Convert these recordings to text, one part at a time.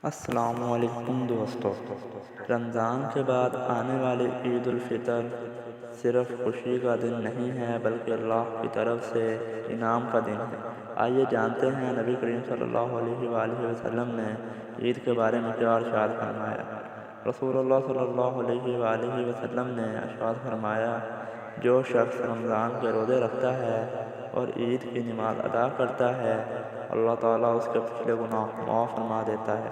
السلام علیکم دوستو، رمضان کے بعد آنے والی عید الفطر صرف خوشی کا دن نہیں ہے بلکہ اللہ کی طرف سے انعام کا دن ہے۔ آئیے جانتے ہیں نبی کریم صلی اللہ علیہ وآلہ وسلم نے عید کے بارے میں کیا ارشاد فرمایا۔ رسول اللہ صلی اللہ علیہ وآلہ وسلم نے ارشاد فرمایا، جو شخص رمضان کے روزے رکھتا ہے اور عید کی نماز ادا کرتا ہے، اللہ تعالیٰ اس کے پچھلے گناہ معاف فرما دیتا ہے۔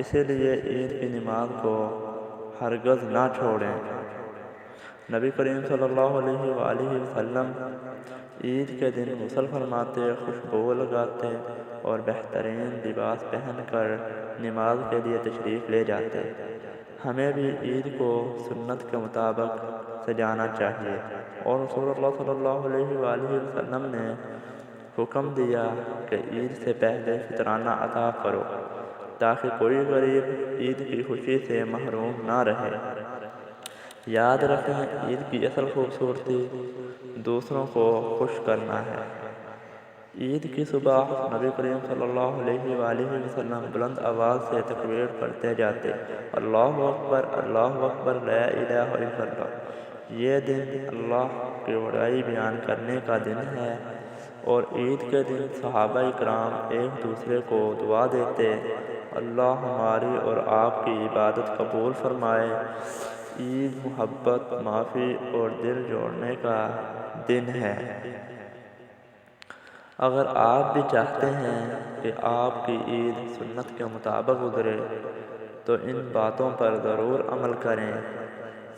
اسی لیے عید کی نماز کو ہرگز نہ چھوڑیں۔ نبی کریم صلی اللہ علیہ وآلہ وسلم عید کے دن غسل فرماتے، خوشبو لگاتے اور بہترین لباس پہن کر نماز کے لیے تشریف لے جاتے۔ ہمیں بھی عید کو سنت کے مطابق سجانا چاہیے، اور رسول اللہ صلی اللہ علیہ وآلہ وسلم نے حکم دیا کہ عید سے پہلے فطرانہ عطا کرو تاکہ کوئی غریب عید کی خوشی سے محروم نہ رہے۔ یاد رکھیں، عید کی اصل خوبصورتی دوسروں کو خوش کرنا ہے۔ عید کی صبح نبی کریم صلی اللہ علیہ وآلہ وسلم بلند آواز سے تکبیر پڑھتے جاتے، اللہ اکبر، اللہ اکبر، لا الہ الا اللہ۔ یہ دن اللہ کی بڑائی بیان کرنے کا دن ہے، اور عید کے دن صحابہ کرام ایک دوسرے کو دعا دیتے، اللہ ہماری اور آپ کی عبادت قبول فرمائے۔ عید محبت، معافی اور دل جوڑنے کا دن ہے۔ اگر آپ بھی چاہتے ہیں کہ آپ کی عید سنت کے مطابق گزرے تو ان باتوں پر ضرور عمل کریں۔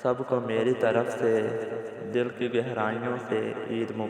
سب کو میری طرف سے دل کی گہرائیوں سے عید مبارک۔